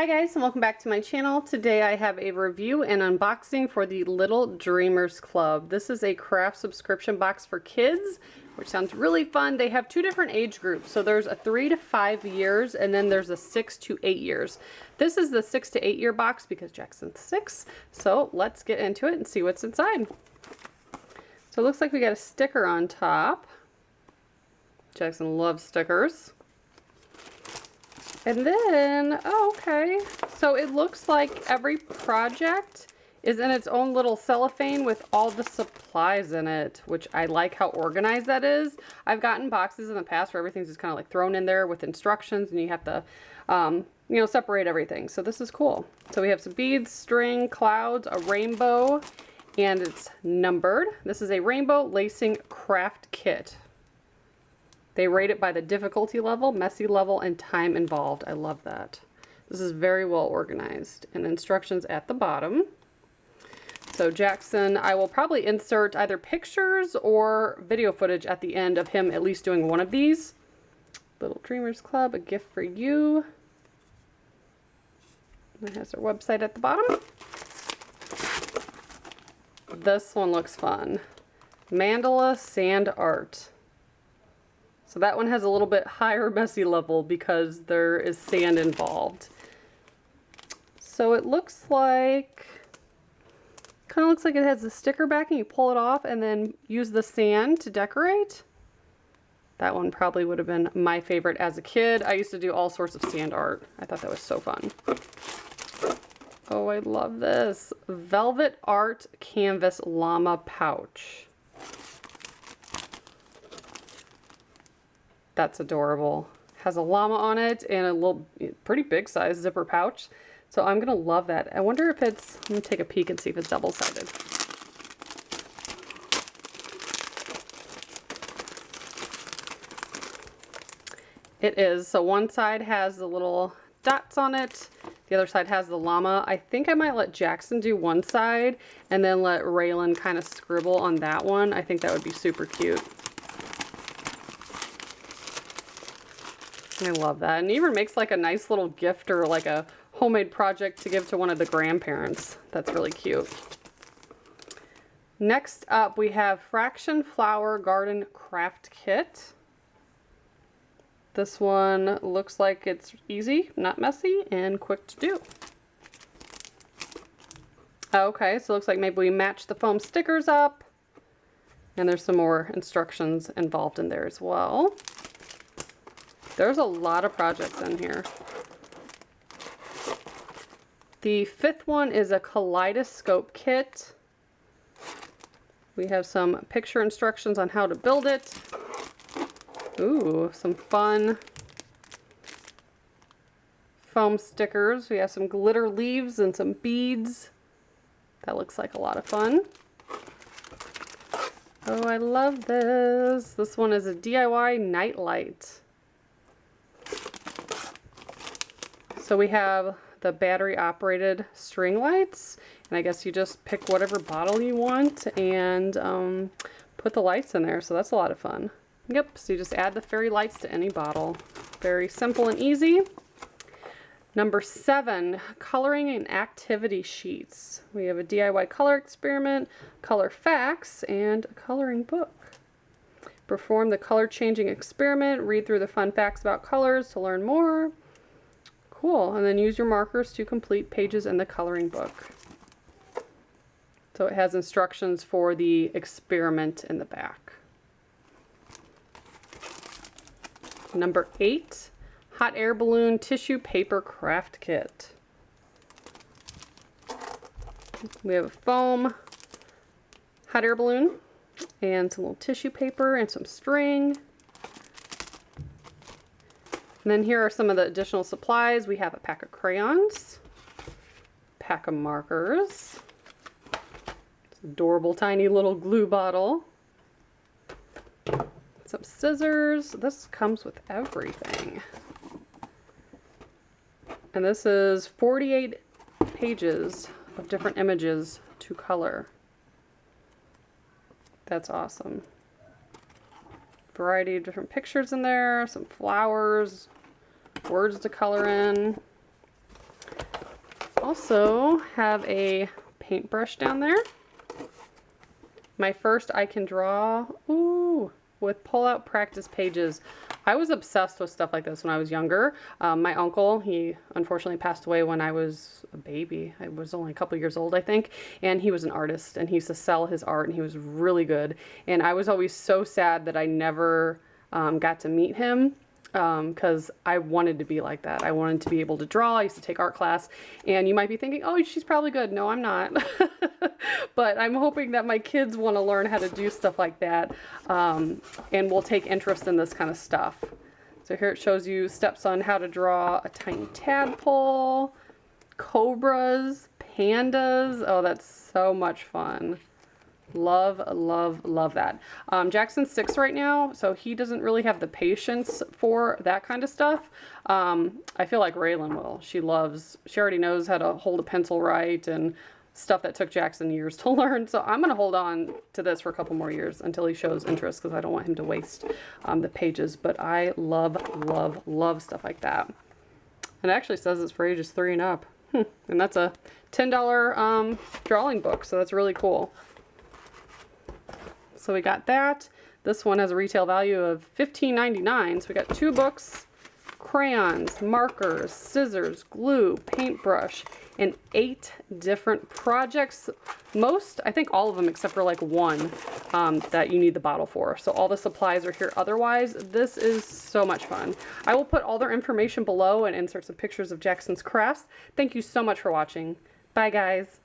Hi guys, and welcome back to my channel. Today I have a review and unboxing for the Little Dreamers Club. This is a craft subscription box for kids, which sounds really fun. They have two different age groups. So there's a 3 to 5 years and then there's a 6 to 8 years. This is the 6 to 8 year box because Jackson's 6. So let's get into it and see what's inside. So it looks like we got a sticker on top. Jackson loves stickers. And then, oh, okay, so it looks like every project is in its own little cellophane with all the supplies in it, which I like how organized that is. I've gotten boxes in the past where everything's just kind of like thrown in there with instructions and you have to, you know, separate everything. So this is cool. So we have some beads, string, clouds, a rainbow, and it's numbered. This is a rainbow lacing craft kit. They rate it by the difficulty level, messy level, and time involved. I love that. This is very well organized. And instructions at the bottom. So Jackson, I will probably insert either pictures or video footage at the end of him at least doing one of these. Little Dreamers Club, a gift for you. It has their website at the bottom. This one looks fun. Mandala Sand Art. So that one has a little bit higher messy level because there is sand involved. So it looks like, kind of looks like it has a sticker backing. You pull it off and then use the sand to decorate. That one probably would have been my favorite as a kid. I used to do all sorts of sand art. I thought that was so fun. Oh, I love this. Velvet Art Canvas Llama Pouch. That's adorable. Has a llama on it and a little pretty big size zipper pouch. So I'm gonna love that. I wonder if it's, let me take a peek and see if it's double-sided. It is. So one side has the little dots on it. The other side has the llama. I think I might let Jackson do one side and then let Raylan kind of scribble on that one. I think that would be super cute. I love that. And it even makes like a nice little gift or like a homemade project to give to one of the grandparents. That's really cute. Next up we have Fraction Flower Garden Craft Kit. This one looks like it's easy, not messy, and quick to do. Okay, so it looks like maybe we match the foam stickers up. And there's some more instructions involved in there as well. There's a lot of projects in here. The fifth one is a Kaleidoscope Kit. We have some picture instructions on how to build it. Ooh, some fun foam stickers. We have some glitter leaves and some beads. That looks like a lot of fun. Oh, I love this. This one is a DIY night light. So we have the battery operated string lights, and I guess you just pick whatever bottle you want and put the lights in there. So that's a lot of fun. Yep, so you just add the fairy lights to any bottle. Very simple and easy. Number 7, coloring and activity sheets. We have a DIY color experiment, color facts, and a coloring book. Perform the color changing experiment, read through the fun facts about colors to learn more. Cool, and then use your markers to complete pages in the coloring book. So it has instructions for the experiment in the back. Number 8, hot air balloon tissue paper craft kit. We have a foam hot air balloon and some little tissue paper and some string. And then here are some of the additional supplies. We have a pack of crayons, pack of markers, adorable tiny little glue bottle, some scissors. This comes with everything. And this is 48 pages of different images to color. That's awesome. Variety of different pictures in there, some flowers, words to color in. also have a paintbrush down there. My first I Can Draw, ooh, with pull-out practice pages. I was obsessed with stuff like this when I was younger. My uncle, he unfortunately passed away when I was a baby. I was only a couple years old, I think, and he was an artist, and he used to sell his art, and he was really good. And I was always so sad that I never got to meet him, because I wanted to be like that. I wanted to be able to draw. I used to take art class, and you might be thinking, oh, she's probably good. No, I'm not. But I'm hoping that my kids want to learn how to do stuff like that, and will take interest in this kind of stuff. So here it shows you steps on how to draw a tiny tadpole, cobras, pandas. Oh, that's so much fun. Love, love, love that. Jackson's 6 right now, so he doesn't really have the patience for that kind of stuff. I feel like Raylan will. She already knows how to hold a pencil right and stuff that took Jackson years to learn. So I'm going to hold on to this for a couple more years until he shows interest, because I don't want him to waste the pages. But I love, love, love stuff like that. And it actually says it's for ages 3 and up. And that's a $10 drawing book, so that's really cool. So we got that. This one has a retail value of $15.99. So we got 2 books, crayons, markers, scissors, glue, paintbrush, and 8 different projects. Most, I think all of them except for like one that you need the bottle for. So all the supplies are here. Otherwise, this is so much fun. I will put all their information below and insert some pictures of Jackson's crafts. Thank you so much for watching. Bye, guys.